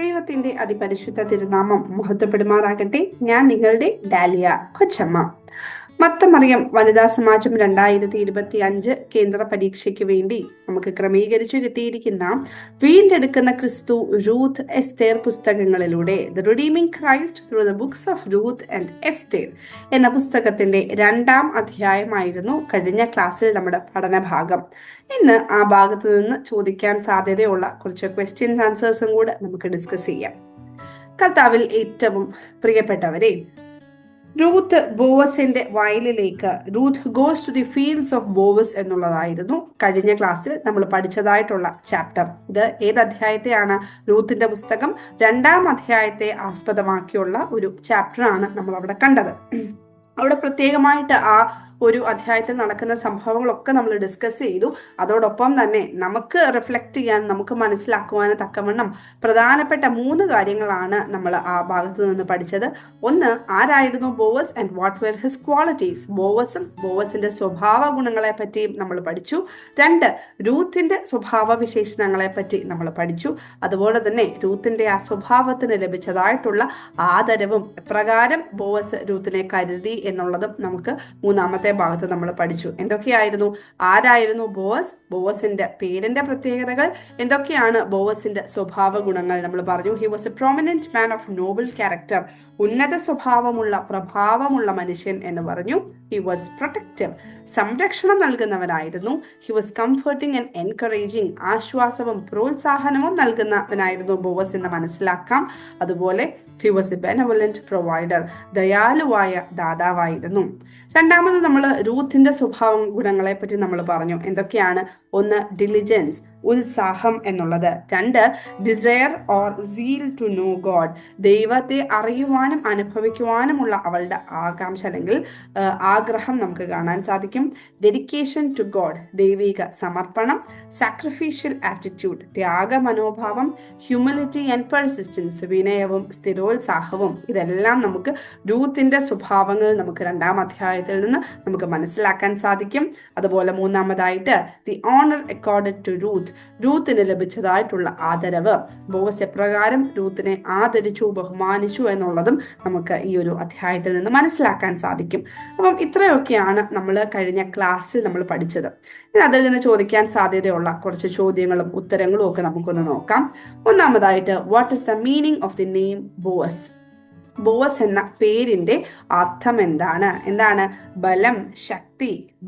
ദൈവത്തിന്റെ അതിപരിശുദ്ധ തിരുനാമം മഹത്വപ്പെടുമാറാകട്ടെ. ഞാൻ നിങ്ങളുടെ ഡാലിയ കൊച്ചമ്മ. മത്തമറിയം വനിതാ സമാജം 2025 കേന്ദ്ര പരീക്ഷയ്ക്ക് വേണ്ടി നമുക്ക് ക്രമീകരിച്ചു കിട്ടിയിരിക്കുന്ന വീണ്ടെടുക്കുന്ന ക്രിസ്തു, റൂത്ത്, എസ്തേർ പുസ്തകങ്ങളിലൂടെ the redeeming Christ through the books of Ruth and Esther എന്ന പുസ്തകത്തിന്റെ 2ാം അധ്യായമായിരുന്നു കഴിഞ്ഞ ക്ലാസ്സിൽ നമ്മുടെ പഠനഭാഗം. ഇന്ന് ആ ഭാഗത്ത് നിന്ന് ചോദിക്കാൻ സാധ്യതയുള്ള കുറച്ച് ക്വസ്റ്റ്യൻസ് ആൻസേഴ്സും കൂടെ നമുക്ക് ഡിസ്കസ് ചെയ്യാം. കർത്താവിൽ ഏറ്റവും പ്രിയപ്പെട്ടവരെ, റൂത്ത് ബോവസിന്റെ വയലിലേക്ക്, Ruth goes to the fields of Boaz എന്നുള്ളതായിരുന്നു കഴിഞ്ഞ ക്ലാസ്സിൽ നമ്മൾ പഠിച്ചതായിട്ടുള്ള ചാപ്റ്റർ. ഇത് ഏത് അധ്യായത്തെയാണ്? റൂത്തിന്റെ പുസ്തകം 2ാം അധ്യായത്തെ ആസ്പദമാക്കിയുള്ള ഒരു ചാപ്റ്ററാണ് നമ്മൾ അവിടെ കണ്ടത്. അവിടെ പ്രത്യേകമായിട്ട് ആ ഒരു അധ്യായത്തിൽ നടക്കുന്ന സംഭവങ്ങളൊക്കെ നമ്മൾ ഡിസ്കസ് ചെയ്തു. അതോടൊപ്പം തന്നെ നമുക്ക് റിഫ്ലക്റ്റ് ചെയ്യാൻ, നമുക്ക് മനസ്സിലാക്കുവാനും തക്കവണ്ണം പ്രധാനപ്പെട്ട 3 കാര്യങ്ങളാണ് നമ്മൾ ആ ഭാഗത്ത് നിന്ന് പഠിച്ചത്. ഒന്ന്, ആരായിരുന്നു Boaz and what were his qualities. ബോവസും ബോവസിന്റെ സ്വഭാവ ഗുണങ്ങളെ പറ്റിയും നമ്മൾ പഠിച്ചു. 2, റൂത്തിന്റെ സ്വഭാവ വിശേഷണങ്ങളെ പറ്റി നമ്മൾ പഠിച്ചു. അതുപോലെ തന്നെ റൂത്തിന്റെ ആ സ്വഭാവത്തിന് ലഭിച്ചതായിട്ടുള്ള ആദരവും എപ്രകാരം ബോവസ് റൂത്തിനെ കരുതി എന്നുള്ളതും നമുക്ക് 3ാമത്തെ ഭാഗത്ത് നമ്മൾ പഠിച്ചു. എന്തൊക്കെയായിരുന്നു? ആരായിരുന്നു ബോവസ്, ബോവസിന്റെ പേരിന്റെ പ്രത്യേകതകൾ, എന്തൊക്കെയാണ് ബോവസിന്റെ സ്വഭാവ ഗുണങ്ങൾ നമ്മൾ പറഞ്ഞു. He was A prominent man of Noble character, ഉന്നത സ്വഭാവമുള്ള പ്രഭാവമുള്ള മനുഷ്യൻ എന്ന് പറഞ്ഞു. ഹി വാസ് പ്രൊട്ടക്റ്റീവ്, സംരക്ഷണം നൽകുന്നവനായിരുന്നു. He was comforting and encouraging, ആശ്വാസവും പ്രോത്സാഹനവും നൽകുന്നവനായിരുന്നു ബോവസ് എന്ന് മനസ്സിലാക്കാം. അതുപോലെ he was a benevolent provider, ദയാലുവായ ദാതാവായിരുന്നു. 2ാമത് നമ്മൾ റൂത്തിന്റെ സ്വഭാവ ഗുണങ്ങളെ പറ്റി നമ്മൾ പറഞ്ഞു. എന്തൊക്കെയാണ്? 1, ഡിലിജൻസ്, ഉത്സാഹം എന്നുള്ളത്. 2, desire or zeal to know God, ദൈവത്തെ അറിയുവാനും അനുഭവിക്കുവാനുമുള്ള അവളുടെ ആകാംക്ഷ അല്ലെങ്കിൽ ആഗ്രഹം നമുക്ക് കാണാൻ സാധിക്കും. ഡെഡിക്കേഷൻ ടു ഗോഡ്, ദൈവിക സമർപ്പണം. സാക്രിഫീഷ്യൽ ആറ്റിറ്റ്യൂഡ്, ത്യാഗ മനോഭാവം. ഹ്യൂമിലിറ്റി ആൻഡ് പെർസിസ്റ്റൻസ്, വിനയവും സ്ഥിരോത്സാഹവും. ഇതെല്ലാം നമുക്ക് റൂത്തിന്റെ സ്വഭാവങ്ങൾ നമുക്ക് 2ാം അധ്യായത്തിൽ നിന്ന് നമുക്ക് മനസ്സിലാക്കാൻ സാധിക്കും. അതുപോലെ 3ാമതായിട്ട് the honour accorded to Ruth, റൂത്തിന് ലഭിച്ചതായിട്ടുള്ള ആദരവ്. ബോവസ് എപ്രകാരം റൂത്തിനെ ആദരിച്ചു, ബഹുമാനിച്ചു എന്നുള്ളതും നമുക്ക് ഈ ഒരു അധ്യായത്തിൽ നിന്ന് മനസ്സിലാക്കാൻ സാധിക്കും. അപ്പം ഇത്രയൊക്കെയാണ് നമ്മൾ കഴിഞ്ഞ ക്ലാസ്സിൽ നമ്മൾ പഠിച്ചത്. ഇനി അതിൽ നിന്ന് ചോദിക്കാൻ സാധ്യതയുള്ള കുറച്ച് ചോദ്യങ്ങളും ഉത്തരങ്ങളും ഒക്കെ നമുക്കൊന്ന് നോക്കാം. 1ാമതായിട്ട്, what is the meaning of the name Boaz? Boaz എന്ന പേരിന്റെ അർത്ഥം എന്താണ്? ബലം, ശക്തി.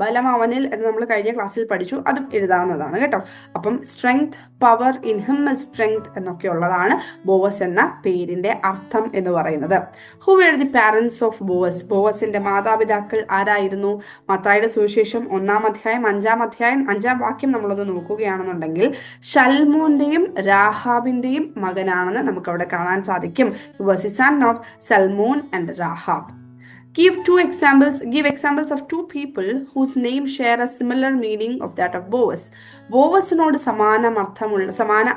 ബലം അവനിൽ എന്ന് നമ്മൾ കഴിഞ്ഞ ക്ലാസ്സിൽ പഠിച്ചു, അതും എഴുതാവുന്നതാണ് കേട്ടോ. അപ്പം strength, power, in him is strength എന്നൊക്കെ ഉള്ളതാണ് ബോവസ് എന്ന പേരിന്റെ അർത്ഥം എന്ന് പറയുന്നത്. Who were the parents of Boaz? ബോവസിന്റെ മാതാപിതാക്കൾ ആരായിരുന്നു? മത്തായിയുടെ സുവിശേഷം 1ാം അധ്യായം 5ാം അധ്യായം 5ാം വാക്യം നമ്മളത് നോക്കുകയാണെന്നുണ്ടെങ്കിൽ ശൽമോന്റെയും രാഹാബിന്റെയും മകനാണെന്ന് നമുക്ക് അവിടെ കാണാൻ സാധിക്കും. He was the son of Salmon and Rahab. Give examples of 2 people whose name share a similar meaning of that of Boaz. ബോവസിനോട് സമാന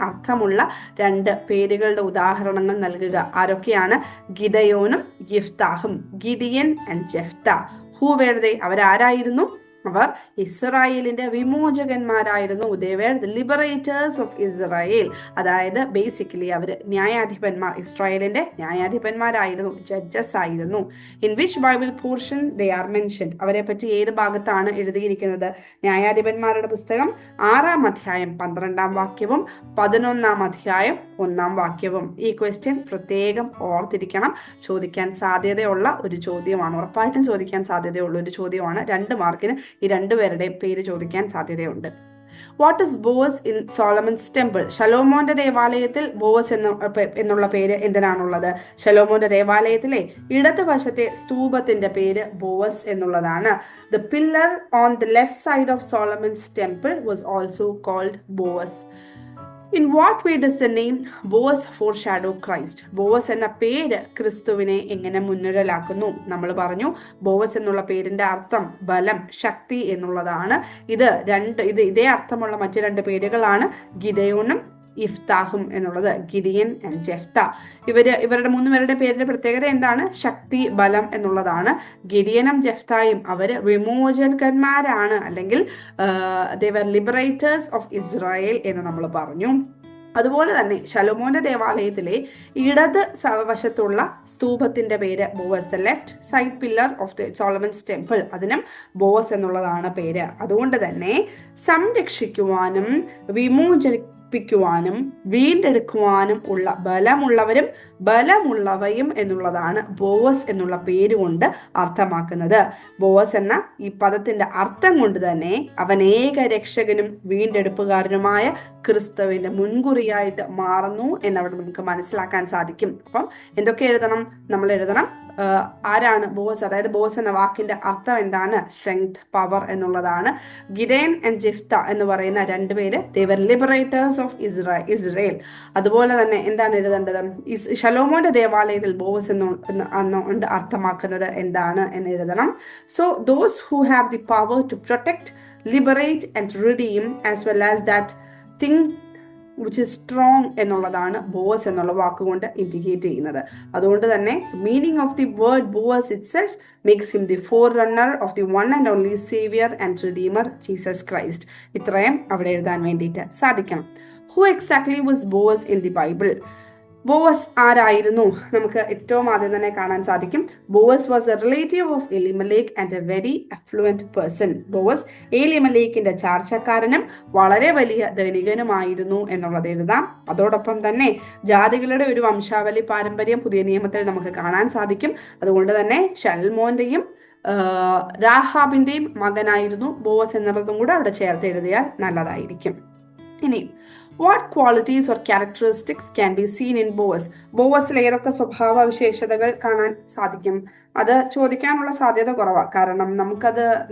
അർത്ഥമുള്ള 2 പേരുകളുടെ ഉദാഹരണങ്ങൾ നൽകുക. ആരൊക്കെയാണ്? ഗിദയോനും യിഫ്താഹും. Gideon and Jephthah. Who were they? അവരാരായിരുന്നു? അവർ ഇസ്രായേലിന്റെ വിമോചകന്മാരായിരുന്നു. They were the liberators of Israel. അതായത് ബേസിക്കലി അവർ ന്യായാധിപന്മാർ, ഇസ്രായേലിന്റെ ന്യായാധിപന്മാരായിരുന്നു, ജഡ്ജസ് ആയിരുന്നു. In which Bible portion they are mentioned? അവരെ പറ്റി ഏത് ഭാഗത്താണ് എഴുതിയിരിക്കുന്നത്? ന്യായാധിപന്മാരുടെ പുസ്തകം 6ാം അധ്യായം 12ാം വാക്യവും 11ാം അധ്യായം 1ാം വാക്യവും. ഈ ക്വസ്റ്റ്യൻ പ്രത്യേകം ഓർത്തിരിക്കണം. ചോദിക്കാൻ സാധ്യതയുള്ള ഒരു ചോദ്യമാണ്, ഉറപ്പായിട്ടും ചോദിക്കാൻ സാധ്യതയുള്ള ഒരു ചോദ്യമാണ്. 2 മാർക്കിന് ഈ 2 പേരുടെയും പേര് ചോദിക്കാൻ സാധ്യതയുണ്ട്. What is Boaz in Solomon's temple? ശലോമോന്റെ ദേവാലയത്തിൽ ബോവസ് എന്നുള്ള പേര് എന്തിനാണുള്ളത്? ശലോമോന്റെ ദേവാലയത്തിലെ ഇടതുവശത്തെ സ്തൂപത്തിന്റെ പേര് ബോവസ് എന്നുള്ളതാണ്. The pillar on the left side of Solomon's temple was also called Boaz. In what way does the name Boaz foreshadow Christ? Boaz എന്ന പേര് ക്രിസ്തുവിനെ എങ്ങനെ മുൻനിഴലാക്കുന്നു? നമ്മൾ പറഞ്ഞു ബോവസ് എന്നുള്ള പേരിന്റെ അർത്ഥം ബലം, ശക്തി എന്നുള്ളതാണ്. ഇതേ അർത്ഥമുള്ള മറ്റു 2 പേരുകളാണ് ഗിദയോനും ഇഫ്താഹും എന്നുള്ളത്. Gideon and Jephthah. ഇവരുടെ 3 പേരുടെ പേരിന്റെ പ്രത്യേകത എന്താണ്? ശക്തി, ബലം എന്നുള്ളതാണ്. ഗിഡിയനും ജെഫ്തായും അവര് വിമോചകന്മാരാണ്, അല്ലെങ്കിൽ they were liberators of Israel എന്ന് നമ്മൾ പറഞ്ഞു. അതുപോലെ തന്നെ ശലോമോന്റെ ദേവാലയത്തിലെ ഇടത് വശത്തുള്ള സ്തൂപത്തിന്റെ പേര് Boaz, the left side pillar of the Solomon's temple, അതിനും ബോവസ് എന്നുള്ളതാണ് പേര്. അതുകൊണ്ട് തന്നെ സംരക്ഷിക്കുവാനും വിമോചിപ്പിക്കുവാനും വീണ്ടെടുക്കുവാനും ഉള്ള ബലമുള്ളവരും ബലമുള്ളവയും എന്നുള്ളതാണ് ബോവസ് എന്നുള്ള പേര് കൊണ്ട് അർത്ഥമാക്കുന്നത്. ബോവസ് എന്ന ഈ പദത്തിന്റെ അർത്ഥം കൊണ്ട് തന്നെ അവൻ ഏക രക്ഷകനും വീണ്ടെടുപ്പുകാരനുമായ ക്രിസ്തുവിന്റെ മുൻകുറിയായിട്ട് മാറുന്നു എന്നവിടെ നമുക്ക് മനസ്സിലാക്കാൻ സാധിക്കും. അപ്പം എന്തൊക്കെ എഴുതണം? നമ്മൾ എഴുതണം ആരാണ് ബോസ്, അതായത് ബോസ് എന്ന വാക്കിന്റെ അർത്ഥം എന്താണ്? സ്ട്രെങ്ത്, പവർ എന്നുള്ളതാണ്. ഗിദേൻ ആൻഡ് ജിഫ്ത എന്ന് പറയുന്ന രണ്ടുപേര് ദേവർ ലിബറേറ്റേഴ്സ് ഓഫ് ഇസ്രയേൽ. അതുപോലെ തന്നെ എന്താണ് എഴുതേണ്ടത്? ശലോമോന്റെ ദേവാലയത്തിൽ ബോസ് എന്നുകൊണ്ട് അർത്ഥമാക്കുന്നത് എന്താണ് എന്ന് എഴുതണം. So those who have the power to protect, liberate and redeem as well as that thing which is strong എന്നുള്ളതാണ് ബോവസ് എന്നുള്ള വാക്കുകൊണ്ട് ഇൻഡിക്കേറ്റ് ചെയ്യുന്നത്. അതുകൊണ്ട് തന്നെ meaning of the word Boaz itself makes him the forerunner of the one and only saviour and redeemer Jesus Christ. ഇത്രയും അവിടെ എഴുതാൻ വേണ്ടിയിട്ട് സാധിക്കണം. Who exactly was Boaz in the Bible? Boaz ആരായിരുന്നു? നമുക്ക് ഏറ്റവും ആദ്യം തന്നെ കാണാൻ സാധിക്കും, Boaz was a relative of Elimelech and a very affluent person. Boaz എലിമലേക്കിന്റെ ചാർച്ചക്കാരനും വളരെ വലിയ ധനികനുമായിരുന്നു എന്നുള്ളത് എഴുതാം. അതോടൊപ്പം തന്നെ ജാതികളുടെ ഒരു വംശാവലി പാരമ്പര്യം പുതിയ നിയമത്തിൽ നമുക്ക് കാണാൻ സാധിക്കും. അതുകൊണ്ട് തന്നെ ശൽമോന്റെയും രാഹാബിന്റെയും മകനായിരുന്നു ബോവസ് എന്നുള്ളതും കൂടെ അവിടെ ചേർത്ത് എഴുതിയാൽ നല്ലതായിരിക്കും. ഇനി what qualities or characteristics can be seen in Boaz? ബോവസിൽ ഏതൊക്കെ സ്വഭാവ വിശേഷതകൾ കാണാൻ സാധിക്കും? അത് ചോദിക്കാനുള്ള സാധ്യത കുറവാണ്. കാരണം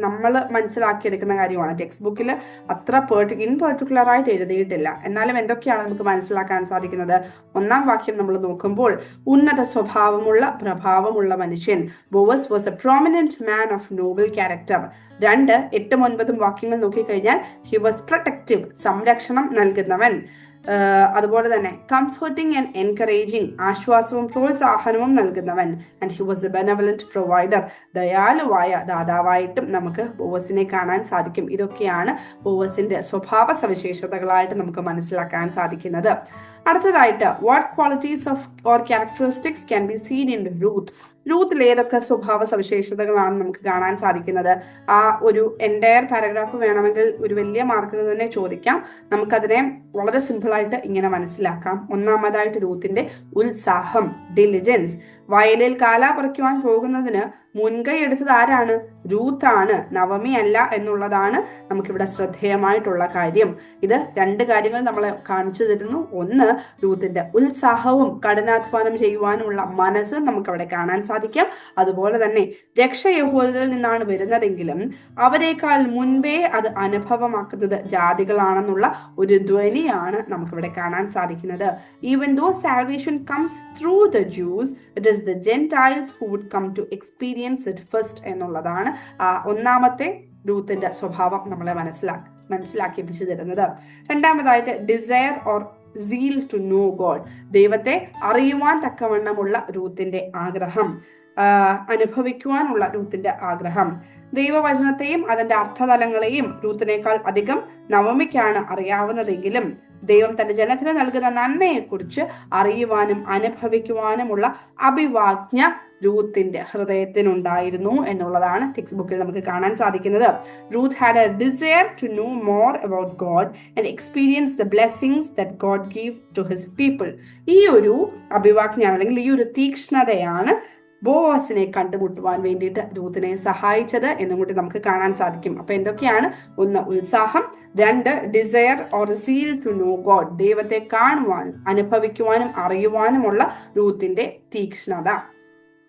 നമ്മൾ മനസ്സിലാക്കിയെടുക്കുന്ന കാര്യമാണ്. ടെക്സ്റ്റ് ബുക്കിൽ അത്ര പർട്ടിക്കുലർ ആയിട്ട് എഴുതിയിട്ടില്ല. എന്നാലും എന്തൊക്കെയാണ് നമുക്ക് മനസ്സിലാക്കാൻ സാധിക്കുന്നത്? ഒന്നാം വാക്യം നമ്മൾ നോക്കുമ്പോൾ ഉന്നത സ്വഭാവമുള്ള പ്രഭാവമുള്ള മനുഷ്യൻ. Boaz was A prominent man of Noble character. 2, 8, 9 വാക്യങ്ങൾ നോക്കിക്കഴിഞ്ഞാൽ ഹി വാസ് പ്രൊട്ടക്റ്റീവ്, സംരക്ഷണം നൽകുന്നവൻ. അതുപോലെ തന്നെ കംഫർട്ടിങ് ആൻഡ് എൻകറേജിങ്, ആശ്വാസവും പ്രോത്സാഹനവും നൽകുന്നവൻ. And he was a benevolent provider, ദയാലുവായ ദാതാവായിട്ടും നമുക്ക് ബോവസിനെ കാണാൻ സാധിക്കും. ഇതൊക്കെയാണ് ബോവസിന്റെ സ്വഭാവ സവിശേഷതകളായിട്ട് നമുക്ക് മനസ്സിലാക്കാൻ സാധിക്കുന്നത്. അടുത്തതായിട്ട് what qualities of or characteristics can be seen in Ruth? റൂത്തിൽ ഏതൊക്കെ സ്വഭാവ സവിശേഷതകളാണ് നമുക്ക് കാണാൻ സാധിക്കുന്നത്? ആ ഒരു എൻറ്റയർ പാരഗ്രാഫ് വേണമെങ്കിൽ ഒരു വലിയ മാർക്കിൽ തന്നെ ചോദിക്കാം. നമുക്കതിനെ വളരെ സിമ്പിളായിട്ട് ഇങ്ങനെ മനസ്സിലാക്കാം. ഒന്നാമതായിട്ട് റൂത്തിന്റെ ഉത്സാഹം, ഡിലിജൻസ്. വയലിൽ കാല പറിക്കുവാൻ പോകുന്നതിന് മുൻകൈ എടുത്തത് ആരാണ്? റൂത്താണ്, നവമി അല്ല എന്നുള്ളതാണ് നമുക്കിവിടെ ശ്രദ്ധേയമായിട്ടുള്ള കാര്യം. ഇത് 2 കാര്യങ്ങൾ നമ്മളെ കാണിച്ചു തരുന്നു. ഒന്ന്, റൂത്തിന്റെ ഉത്സാഹവും കഠിനാധ്വാനം ചെയ്യുവാനുമുള്ള മനസ്സ് നമുക്കവിടെ കാണാൻ സാധിക്കാം. അതുപോലെ തന്നെ രക്ഷ യഹൂദരിൽ നിന്നാണ് വരുന്നതെങ്കിലും അവരെക്കാൾ മുൻപേ അത് അനുഭവമാക്കുന്നത് ജാതികളാണെന്നുള്ള ഒരു ധ്വനിയാണ് നമുക്കിവിടെ കാണാൻ സാധിക്കുന്നത്. Even though salvation comes through the Jews, it is the Gentiles who would come to experience it first എന്നുള്ളതാണ് ഒന്നാമത്തെ റൂത്തിന്റെ സ്വഭാവം നമ്മളെ മനസ്സിലാക്കിപ്പിച്ചു തരുന്നത്. രണ്ടാമതായിട്ട് desire or zeal to know God, ദൈവത്തെ അറിയുവാൻ തക്കവണ്ണമുള്ള റൂത്തിന്റെ ആഗ്രഹം, അനുഭവിക്കുവാനുള്ള റൂത്തിന്റെ ആഗ്രഹം. ദൈവവചനത്തെയും അതിന്റെ അർത്ഥതലങ്ങളെയും റൂത്തിനേക്കാൾ അധികം നവമിക്കാണ് അറിയാവുന്നതെങ്കിലും ദൈവം തന്റെ ജനത്തിന് നൽകുന്ന നന്മയെക്കുറിച്ച് അറിയുവാനും അനുഭവിക്കുവാനുമുള്ള അഭിവാജ്ഞ റൂത്തിന്റെ ഹൃദയത്തിനുണ്ടായിരുന്നു എന്നുള്ളതാണ് ടെക്സ്റ്റ് ബുക്കിൽ നമുക്ക് കാണാൻ സാധിക്കുന്നത്. Ruth had a desire to know more about God and experience the blessings that God give to his people. ഈ ഒരു അഭിവാജ്ഞയാണ് അല്ലെങ്കിൽ ഈ ഒരു തീക്ഷ്ണതയാണ് ബോവസിനെ കണ്ടുമുട്ടുവാൻ വേണ്ടിയിട്ട് റൂത്തിനെ സഹായിച്ചത് എന്നും കൂടി നമുക്ക് കാണാൻ സാധിക്കും. അപ്പൊ എന്തൊക്കെയാണ്? 1, ഉത്സാഹം. 2, desire or zeal to know God, ദൈവത്തെ കാണുവാനും അനുഭവിക്കുവാനും അറിയുവാനുമുള്ള റൂത്തിന്റെ തീക്ഷ്ണത.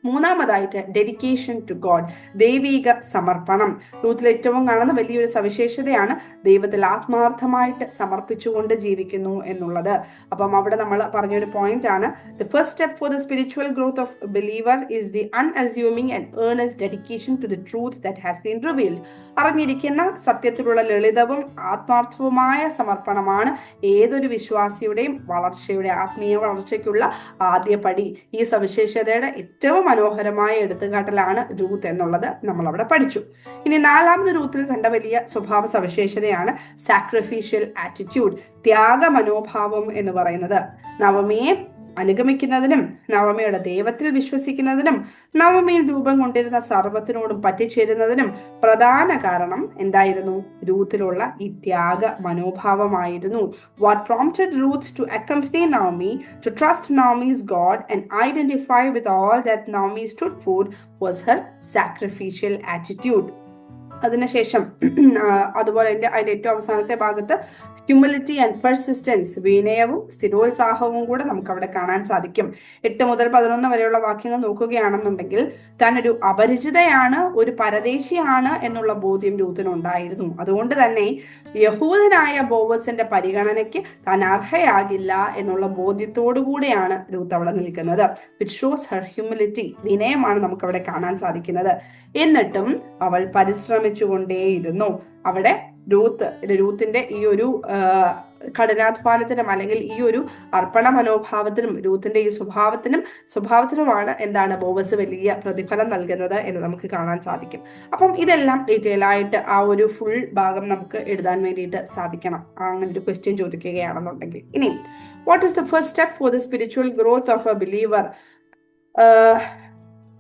മൂന്നാമതായിട്ട് ഡെഡിക്കേഷൻ ടു ഗോഡ്, ദൈവിക സമർപ്പണം. റൂത്തിൽ ഏറ്റവും കാണുന്ന വലിയൊരു സവിശേഷതയാണ് ദൈവത്തിൽ ആത്മാർത്ഥമായിട്ട് സമർപ്പിച്ചുകൊണ്ട് ജീവിക്കുന്നു എന്നുള്ളത്. അപ്പം അവിടെ നമ്മൾ പറഞ്ഞൊരു പോയിന്റ് ആണ്, the first step for the spiritual growth of believer is the unassuming and earnest dedication to the truth that has been revealed. അറിഞ്ഞിരിക്കുന്ന സത്യത്തിലുള്ള ലളിതവും ആത്മാർത്ഥവുമായ സമർപ്പണമാണ് ഏതൊരു വിശ്വാസിയുടെയും ആത്മീയ വളർച്ചയ്ക്കുള്ള ആദ്യ പടി. ഈ സവിശേഷതയുടെ ഏറ്റവും മനോഹരമായ എടുത്തുകാട്ടലാണ് രൂത്ത് എന്നുള്ളത് നമ്മൾ അവിടെ പഠിച്ചു. ഇനി നാലാമത് രൂത്തിൽ കണ്ട വലിയ സ്വഭാവ സവിശേഷതയാണ് സാക്രിഫീഷ്യൽ ആറ്റിറ്റ്യൂഡ്, ത്യാഗ മനോഭാവം എന്ന് പറയുന്നത്. നവമിയെ അനുഗമിക്കുന്നതിനും നവമിയുടെ ദൈവത്തിൽ വിശ്വസിക്കുന്നതിനും നവമിയിൽ രൂപം കൊണ്ടിരുന്ന സർവത്തിനോടും പറ്റിച്ചേരുന്നതിനും പ്രധാന കാരണം എന്തായിരുന്നു? രൂത്തിലുള്ള ഈ ത്യാഗ മനോഭാവമായിരുന്നു. What prompted Ruth to accompany Naomi, to trust Naomi's God and identify with all that Naomi stood for was her sacrificial attitude. അതിനുശേഷം അതുപോലെ അതിന്റെ ഏറ്റവും അവസാനത്തെ ഭാഗത്ത് ഹ്യൂമിലിറ്റി ആൻഡ് പെർസിസ്റ്റൻസ്, വിനയവും സ്ഥിരോത്സാഹവും കൂടെ നമുക്ക് അവിടെ കാണാൻ സാധിക്കും. 8 മുതൽ 11 വരെയുള്ള വാക്യങ്ങൾ നോക്കുകയാണെന്നുണ്ടെങ്കിൽ താൻ ഒരു അപരിചിതയാണ്, ഒരു പരദേശിയാണ് എന്നുള്ള ബോധ്യം രൂത്തിനുണ്ടായിരുന്നു. അതുകൊണ്ട് തന്നെ യഹൂദനായ ബോവസിന്റെ പരിഗണനയ്ക്ക് താൻ അർഹയാകില്ല എന്നുള്ള ബോധ്യത്തോടു കൂടെയാണ് രൂത്ത് അവിടെ നിൽക്കുന്നത്. ഇറ്റ് ഷോസ് ഹെർ ഹ്യൂമിലിറ്റി, വിനയമാണ് നമുക്ക് അവിടെ കാണാൻ സാധിക്കുന്നത്. എന്നിട്ടും അവൾ പരിശ്രമിച്ചുകൊണ്ടേയിരുന്നു. അവിടെ രൂത്തിന്റെ ഈ ഒരു കഠിനാധ്വാനത്തിനും അല്ലെങ്കിൽ ഈ ഒരു അർപ്പണ മനോഭാവത്തിനും രൂത്തിന്റെ ഈ സ്വഭാവത്തിനുമാണ് എന്താണ് ബോവസ് വലിയ പ്രതിഫലം നൽകുന്നത് എന്ന് നമുക്ക് കാണാൻ സാധിക്കും. അപ്പം ഇതെല്ലാം ഡീറ്റെയിൽ ആയിട്ട് ആ ഒരു ഫുൾ ഭാഗം നമുക്ക് എഴുതാൻ വേണ്ടിയിട്ട് സാധിക്കണം. അങ്ങനെ ഒരു ക്വസ്റ്റ്യൻ ചോദിക്കുകയാണെന്നുണ്ടെങ്കിൽ. ഇനി what is the first step for the spiritual growth of A believer?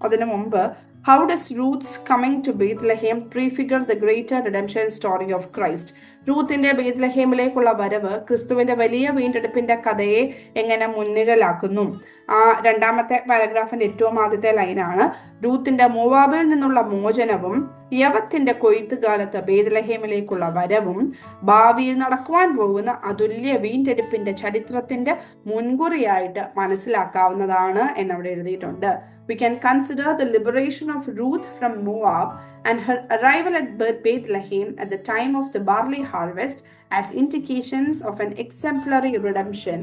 അതിനു മുമ്പ്, how does Ruth's coming to Bethlehem prefigure the greater redemption story of Christ? രൂത്തിന്റെ ബേത്ലഹേമിലേക്കുള്ള വരവ് ക്രിസ്തുവിന്റെ വലിയ വീണ്ടെടുപ്പിന്റെ കഥയെ എങ്ങനെ മുൻനിഴലാക്കുന്നു? ആ രണ്ടാമത്തെ പാരഗ്രാഫിന്റെ ഏറ്റവും ആദ്യത്തെ ലൈനാണ്, രൂത്തിന്റെ മോവാബിൽ നിന്നുള്ള മോചനവും യവത്തിന്റെ കൊയ്ത്തുകാലത്ത് ബേത്ലഹേമിലേക്കുള്ള വരവും ഭാവിയിൽ നടക്കുവാൻ പോകുന്ന അതുല്യ വീണ്ടെടുപ്പിന്റെ ചരിത്രത്തിന്റെ മുൻകുറിയായിട്ട് മനസ്സിലാക്കാവുന്നതാണ് എന്നവിടെ എഴുതിയിട്ടുണ്ട്. We can consider the liberation of Ruth from Moab and her arrival at Bethlehem at the time of the barley harvest as indications of an exemplary redemption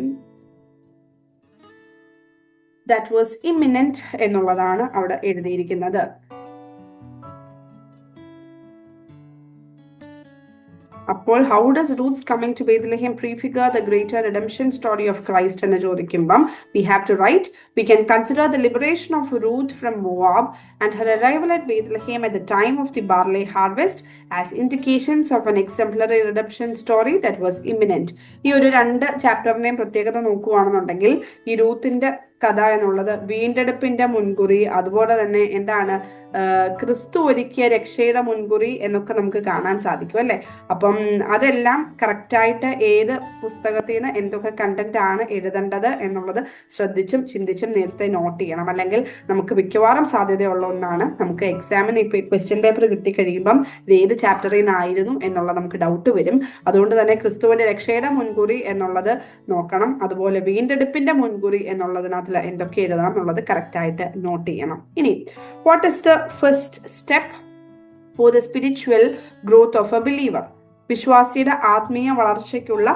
that was imminent എന്നുള്ളതാണ് അവിടെ എഴുതിയിരിക്കുന്നത്. അപ്പോൾ how does Ruth's coming to Bethlehem prefigure the greater redemption story of Christ എന്ന് ചോദിക്കുമ്പം we have to write, we can consider the liberation of Ruth from Moab and her arrival at Bethlehem at the time of the barley harvest as indications of an exemplary redemption story that was imminent. ഈ ഒരു 2 ചാപ്റ്ററിനെയും പ്രത്യേകത നോക്കുകയാണെന്നുണ്ടെങ്കിൽ ഈ രൂത്തിന്റെ കഥ എന്നുള്ളത് വീണ്ടെടുപ്പിന്റെ മുൻകുറി, അതുപോലെ തന്നെ എന്താണ് ക്രിസ്തു ഒരുക്കിയ രക്ഷയുടെ മുൻകുറി എന്നൊക്കെ നമുക്ക് കാണാൻ സാധിക്കും അല്ലെ. അപ്പം അതെല്ലാം കറക്റ്റായിട്ട് ഏത് പുസ്തകത്തിൽ നിന്ന് എന്തൊക്കെ കണ്ടന്റ് ആണ് എഴുതേണ്ടത് എന്നുള്ളത് ശ്രദ്ധിച്ചും ചിന്തിച്ചും നേരത്തെ നോട്ട് ചെയ്യണം. അല്ലെങ്കിൽ നമുക്ക് മിക്കവാറും സാധ്യതയുള്ള ഒന്നാണ്, നമുക്ക് എക്സാമിന് ഇപ്പൊ ക്വസ്റ്റ്യൻ പേപ്പർ കിട്ടിക്കഴിയുമ്പം ഇത് ഏത് ചാപ്റ്ററിൽ നിന്നായിരുന്നു എന്നുള്ള നമുക്ക് ഡൗട്ട് വരും. അതുകൊണ്ട് തന്നെ ക്രിസ്തുവിന്റെ രക്ഷയുടെ മുൻകുറി എന്നുള്ളത് നോക്കണം. അതുപോലെ വീണ്ടെടുപ്പിന്റെ മുൻകുറി എന്നുള്ളതിനകത്ത് എന്തൊക്കെ എഴുതണം എന്നുള്ളത് കറക്റ്റ് ആയിട്ട് നോട്ട് ചെയ്യണം. ഇനി what is the first step for the spiritual growth of A believer? വിശ്വാസിയുടെ ആത്മീയ വളർച്ചയ്ക്കുള്ള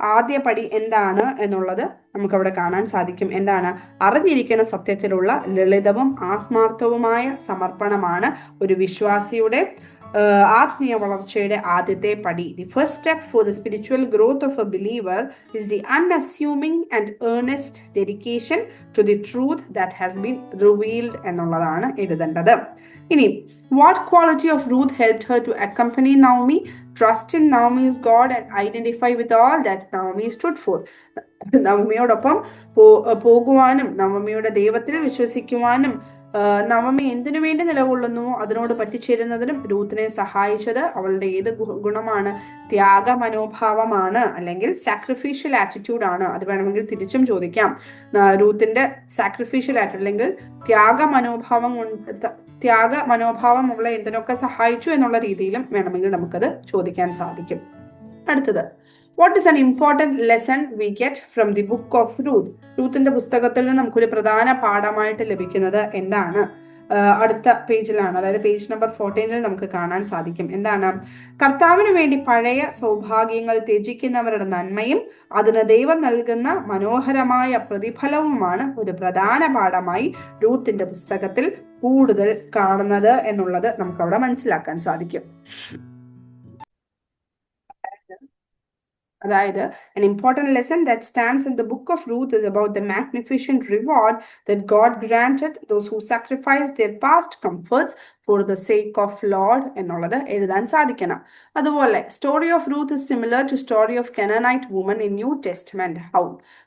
ആദ്യ പടി എന്താണ് എന്നുള്ളത് നമുക്കവിടെ കാണാൻ സാധിക്കും. എന്താണ്? അറിഞ്ഞിരിക്കുന്ന സത്യത്തിലുള്ള ലളിതവും ആത്മാർത്ഥവുമായ സമർപ്പണമാണ് ഒരു വിശ്വാസിയുടെ ആത്മീയ വളർച്ചയുടെ ആദ്യത്തെ പടി. The first step for the spiritual growth of a believer is the unassuming and earnest dedication to the truth that has been revealed എന്നുള്ളതാണ് എഴുതേണ്ടത്. ഇനി what quality of Ruth helped her to accompany Naomi, trust in Naomi's God and identify with all that Naomi stood for? നവമിയോടൊപ്പം പോകുവാനും നവമിയുടെ ദൈവത്തിൽ വിശ്വസിക്കുവാനും നവമി എന്തിനു വേണ്ടി നിലകൊള്ളുന്നു അതിനോട് പറ്റിച്ചേരുന്നതിനും രൂത്തിനെ സഹായിച്ചത് അവളുടെ ഏത് ഗുണമാണ്? ത്യാഗ മനോഭാവമാണ്, അല്ലെങ്കിൽ സാക്രിഫീഷ്യൽ ആറ്റിറ്റ്യൂഡ് ആണ്. അത് വേണമെങ്കിൽ തിരിച്ചും ചോദിക്കാം. രൂത്തിന്റെ സാക്രിഫീഷ്യൽ ആറ്റിറ്റ്യൂഡ് അല്ലെങ്കിൽ ത്യാഗ മനോഭാവം അവളെ എന്തിനൊക്കെ സഹായിച്ചു എന്നുള്ള രീതിയിലും വേണമെങ്കിൽ നമുക്കത് ചോദിക്കാൻ സാധിക്കും. അടുത്തത്, what is an important lesson we get from the book of Ruth? രൂത്തിന്റെ പുസ്തകത്തിൽ നിന്ന് നമുക്കൊരു പ്രധാന പാഠമായിട്ട് ലഭിക്കുന്നത് എന്താണ്? അടുത്ത പേജിലാണ്, അതായത് പേജ് നമ്പർ 14 നമുക്ക് കാണാൻ സാധിക്കും. എന്താണ്? കർത്താവിന് വേണ്ടി പഴയ സൗഭാഗ്യങ്ങൾ ത്യജിക്കുന്നവരുടെ നന്മയും അതിന് ദൈവം നൽകുന്ന മനോഹരമായ പ്രതിഫലവുമാണ് ഒരു പ്രധാന പാഠമായി രൂത്തിന്റെ പുസ്തകത്തിൽ കൂടുതൽ കാണുന്നത് എന്നുള്ളത് നമുക്കവിടെ മനസ്സിലാക്കാൻ സാധിക്കും. അതായത് an important lesson that stands in the book of Ruth is about the magnificent reward that God granted those who sacrifice their past comforts for the sake of Lord എന്നുള്ളത് എഴുതാൻ സാധിക്കണം. അതുപോലെ story of Ruth is similar to story of Canaanite woman in New Testament. How?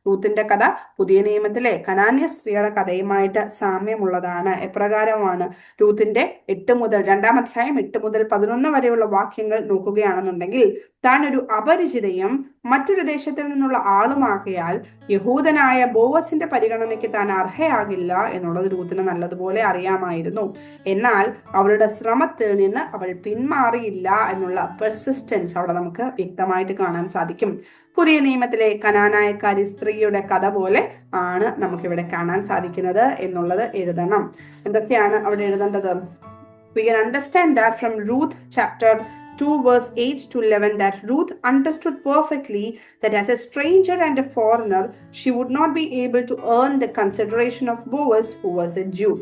റൂത്തിന്റെ കഥ പുതിയ നിയമത്തിലെ കനാന്യ സ്ത്രീയുടെ കഥയുമായിട്ട് സാമ്യമുള്ളതാണ്. എപ്രകാരമാണ്? റൂത്തിന്റെ 8 മുതൽ 11 വരെയുള്ള വാക്യങ്ങൾ നോക്കുകയാണെന്നുണ്ടെങ്കിൽ, താൻ ഒരു അപരിചിതയും മറ്റൊരു ദേശത്തിൽ നിന്നുള്ള ആളുമാകിയാൽ യഹൂദനായ ബോവസിന്റെ പരിഗണനയ്ക്ക് താൻ അർഹയാകില്ല എന്നുള്ളത് രൂത്തിന് നല്ലതുപോലെ അറിയാമായിരുന്നു. എന്നാൽ അവളുടെ ശ്രമത്തിൽ നിന്ന് അവൾ പിന്മാറിയില്ല എന്നുള്ള പെർസിസ്റ്റൻസ് അവിടെ നമുക്ക് വ്യക്തമായിട്ട് കാണാൻ സാധിക്കും. പുതിയ നിയമത്തിലെ കനാനായക്കാരി സ്ത്രീയുടെ കഥ പോലെ ആണ് നമുക്കിവിടെ കാണാൻ സാധിക്കുന്നത് എന്നുള്ളത് എഴുതണം. എന്തൊക്കെയാണ് അവിടെ എഴുതേണ്ടത്? We can understand that from Ruth chapter 2 verse 8 to 11 that Ruth understood perfectly that as a stranger and a foreigner, she would not be able to earn the consideration of Boaz, who was a Jew.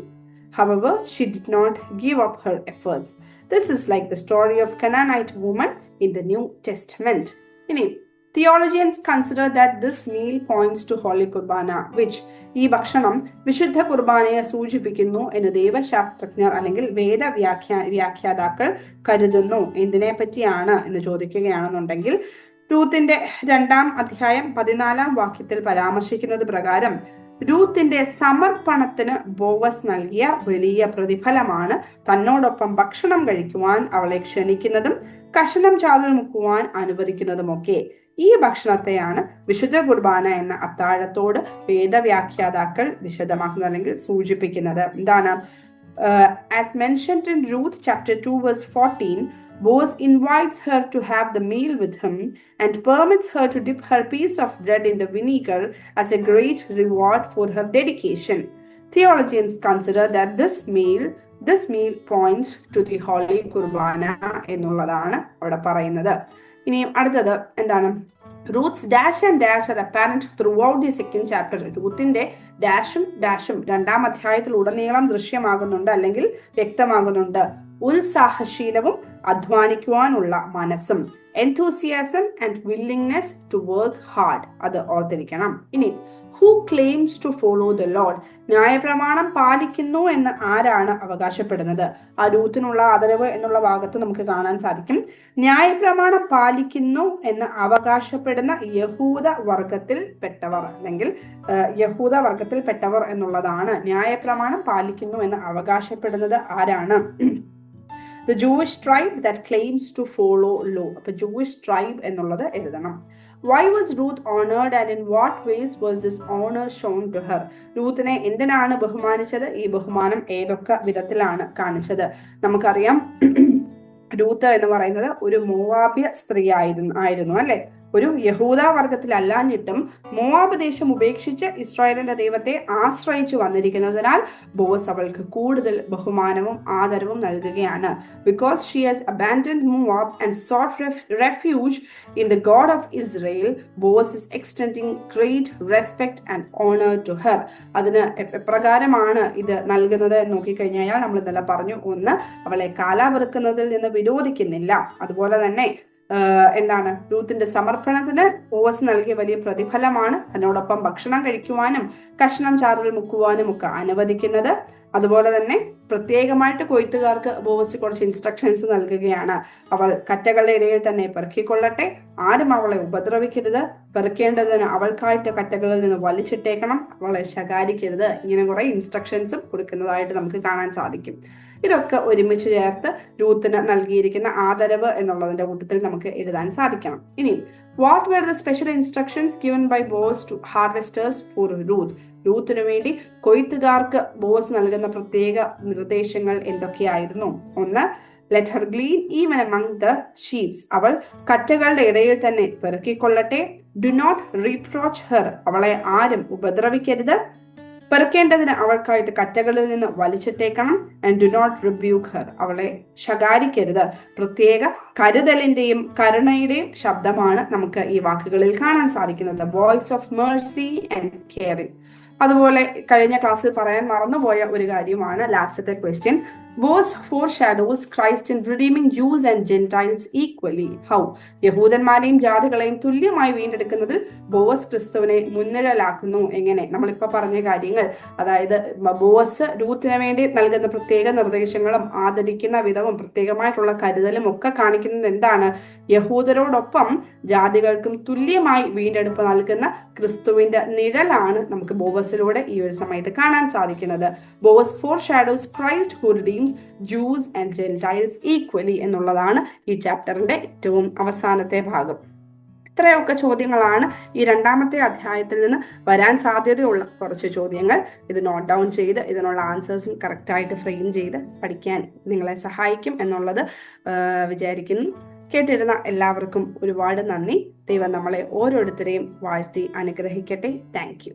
However, she did not give up her efforts. This is like the story of Canaanite woman in the New Testament. Theologians consider that this meal points to Holy Kurbana, which ഈ ഭക്ഷണം വിശുദ്ധ കുർബാനയെ സൂചിപ്പിക്കുന്നു എന്ന് ദൈവശാസ്ത്രജ്ഞർ അല്ലെങ്കിൽ വ്യാഖ്യാതാക്കൾ കരുതുന്നു. എന്തിനെ പറ്റിയാണ് എന്ന് ചോദിക്കുകയാണെന്നുണ്ടെങ്കിൽ, രൂത്തിന്റെ 2-ാം അധ്യായം 14-ാം വാക്യത്തിൽ പരാമർശിക്കുന്നത് പ്രകാരം രൂത്തിന്റെ സമർപ്പണത്തിന് ബോവസ് നൽകിയ വലിയ പ്രതിഫലമാണ് തന്നോടൊപ്പം ഭക്ഷണം കഴിക്കുവാൻ അവളെ ക്ഷണിക്കുന്നതും കഷണം ചാതിൽ മുക്കുവാൻ അനുവദിക്കുന്നതുമൊക്കെ. ഈ ഭക്ഷണത്തെയാണ് വിശുദ്ധ കുർബാന എന്ന അത്താഴത്തോട് വേദവ്യാഖ്യാതാക്കൾ വിശദമാക്കുന്നത് അല്ലെങ്കിൽ സൂചിപ്പിക്കുന്നത്. എന്താണ്? As mentioned in Ruth chapter 2 verse 14, Boaz invites her to have the meal with him and permits her to dip her piece of bread in the vinegar as a great reward for her dedication. Theologians consider that this meal points to the Holy Kurbana എന്നുള്ളതാണ് അവിടെ പറയുന്നത്. ഇനി അടുത്തത് എന്താണ്? Ruth's dash and dash are apparent throughout the second chapter. രൂത്തിന്റെ ഡാഷും 2-ാം അധ്യായത്തിൽ ഉടനീളം ദൃശ്യമാകുന്നുണ്ട് അല്ലെങ്കിൽ വ്യക്തമാകുന്നുണ്ട്. ഉത്സാഹശീലവും അധ്വാനിക്കുവാനുള്ള മനസ്സും, enthusiasm and willingness to work hard, അത് ഓർത്തിരിക്കണം. ഇനി who claims to follow the Lord? ന്യായപ്രമാണം പാലിക്കുന്നു എന്ന് ആരാണ് അവകാശപ്പെടുന്നത്? ആ രൂത്തിനുള്ള ആദരവ് എന്നുള്ള ഭാഗത്ത് നമുക്ക് കാണാൻ സാധിക്കും. ന്യായപ്രമാണം പാലിക്കുന്നു എന്ന് അവകാശപ്പെടുന്ന യഹൂദ വർഗത്തിൽ പെട്ടവർ അല്ലെങ്കിൽ യഹൂദ വർഗത്തിൽ പെട്ടവർ എന്നുള്ളതാണ്. ന്യായപ്രമാണം പാലിക്കുന്നു എന്ന് അവകാശപ്പെടുന്നത് ആരാണ്? The Jewish tribe that claims to follow law. അപ്പൊ Jewish tribe എന്നുള്ളത് എഴുതണം. Why was Ruth honored and in what ways was this honor shown to her? രൂത്തിനെ എന്തിനാണ് ബഹുമാനിച്ചത്? ഈ ബഹുമാനം ഏതൊക്കെ വിധത്തിലാണ് കാണിച്ചത്? നമുക്കറിയാം, രൂത്ത് എന്ന് പറയുന്നത് ഒരു മോവാബ്യ സ്ത്രീ ആയിരുന്നു അല്ലെ? ഒരു യഹൂദ വർഗത്തിലല്ലാഞ്ഞിട്ടും മോവാബ് ദേശം ഉപേക്ഷിച്ച് ഇസ്രായേലിന്റെ ദൈവത്തെ ആശ്രയിച്ചു വന്നിരിക്കുന്നതിനാൽ ബോസ് അവൾക്ക് കൂടുതൽ ബഹുമാനവും ആദരവും നൽകുകയാണ്. Because she has abandoned Moab and sought refuge in the God of Israel, Boaz is extending great respect and honor to her. അതിന് എപ്രകാരമാണ് ഇത് നൽകുന്നത് നോക്കിക്കഴിഞ്ഞാൽ നമ്മൾ ഇതെല്ലാം പറഞ്ഞു. ഒന്ന്, അവളെ കാലാവെറുക്കുന്നതിൽ നിന്ന് വിരോധിക്കുന്നില്ല. അതുപോലെ തന്നെ എന്താണ്? രൂത്തിന്റെ സമർപ്പണത്തിന് ബോവസ് നൽകിയ വലിയ പ്രതിഫലമാണ് തന്നോടൊപ്പം ഭക്ഷണം കഴിക്കുവാനും കഷ്ണം ചാറിൽ മുക്കുവാനും ഒക്കെ അനുവദിക്കുന്നത്. അതുപോലെ തന്നെ പ്രത്യേകമായിട്ട് കൊയ്ത്തുകാർക്ക് ബോവസ് കുറച്ച് ഇൻസ്ട്രക്ഷൻസ് നൽകുകയാണ്. അവൾ കറ്റകളുടെ ഇടയിൽ തന്നെ പെറുക്കിക്കൊള്ളട്ടെ, ആരും അവളെ ഉപദ്രവിക്കരുത്, പെറുക്കേണ്ടതിന് അവൾക്കായിട്ട് കറ്റകളിൽ നിന്ന് വലിച്ചിട്ടേക്കണം, അവളെ ശകാരിക്കരുത്, ഇങ്ങനെ കുറെ ഇൻസ്ട്രക്ഷൻസും കൊടുക്കുന്നതായിട്ട് നമുക്ക് കാണാൻ സാധിക്കും. ഇതൊക്കെ ഒരുമിച്ച് ചേർത്ത് രൂത്തിന് നൽകിയിരിക്കുന്ന ആദരവ് എന്നുള്ളതിന്റെ കൂട്ടത്തിൽ നമുക്ക് എഴുതാൻ സാധിക്കണം. ഇനി what were the special instructions given by Boaz to harvesters for Ruth? രൂത്തിനു വേണ്ടി കൊയ്ത്തുകാർക്ക് ബോസ് നൽകുന്ന പ്രത്യേക നിർദ്ദേശങ്ങൾ എന്തൊക്കെയായിരുന്നു? ഒന്ന്, let her glean even among the ഷീപ്സ്. അവൾ കറ്റകളുടെ ഇടയിൽ തന്നെ പെറുക്കിക്കൊള്ളട്ടെ. Do not reproach her. അവളെ ആരും ഉപദ്രവിക്കരുത്. പെറുക്കേണ്ടതിന് അവൾക്കായിട്ട് കറ്റകളിൽ നിന്ന് വലിച്ചിട്ടേക്കണം. And do not rebuke her. അവളെ ശകാരിക്കരുത്. പ്രത്യേക കരുതലിന്റെയും കരുണയുടെയും ശബ്ദമാണ് നമുക്ക് ഈ വാക്കുകളിൽ കാണാൻ സാധിക്കുന്നത്. Voice of mercy and caring. അതുപോലെ കഴിഞ്ഞ ക്ലാസ്സിൽ പറയാൻ മറന്നുപോയ ഒരു കാര്യമാണ് ലാസ്റ്റത്തെ question. Boaz foreshadows Christ in redeeming Jews and Gentiles equally. How? യഹൂദന്മാരെയും ജാതികളെയും തുല്യമായി വീണ്ടെടുക്കുന്നതിൽ ബോസ് ക്രിസ്തുവിനെ മുൻനിഴലാക്കുന്നു. എങ്ങനെ? നമ്മളിപ്പോ പറഞ്ഞ കാര്യങ്ങൾ, അതായത് ബോസ് രൂത്തിന് വേണ്ടി നൽകുന്ന പ്രത്യേക നിർദ്ദേശങ്ങളും ആദരിക്കുന്ന വിധവും പ്രത്യേകമായിട്ടുള്ള കരുതലും ഒക്കെ കാണിക്കുന്നത് എന്താണ്? യഹൂദരോടൊപ്പം ജാതികൾക്കും തുല്യമായി വീണ്ടെടുപ്പ് നൽകുന്ന ക്രിസ്തുവിന്റെ നിഴലാണ് നമുക്ക് ബോവസിലൂടെ ഈ ഒരു സമയത്ത് കാണാൻ സാധിക്കുന്നത്. Boaz foreshadows Christ who redeems Jews and Gentiles equally എന്നുള്ളതാണ് ഈ ചാപ്റ്ററിന്റെ ഏറ്റവും അവസാനത്തെ ഭാഗം. ഇത്രയൊക്കെ ചോദ്യങ്ങളാണ് ഈ രണ്ടാമത്തെ അധ്യായത്തിൽ നിന്ന് വരാൻ സാധ്യതയുള്ള കുറച്ച് ചോദ്യങ്ങൾ. ഇത് നോട്ട് ഡൗൺ ചെയ്ത് ഇതിനുള്ള ആൻസേഴ്സും കറക്റ്റായിട്ട് ഫ്രെയിം ചെയ്ത് പഠിക്കാൻ നിങ്ങളെ സഹായിക്കും എന്നുള്ളത് വിചാരിക്കുന്നു. കേട്ടിരുന്ന എല്ലാവർക്കും ഒരുപാട് നന്ദി. ദൈവം നമ്മളെ ഓരോരുത്തരെയും വാഴ്ത്തി അനുഗ്രഹിക്കട്ടെ. Thank you.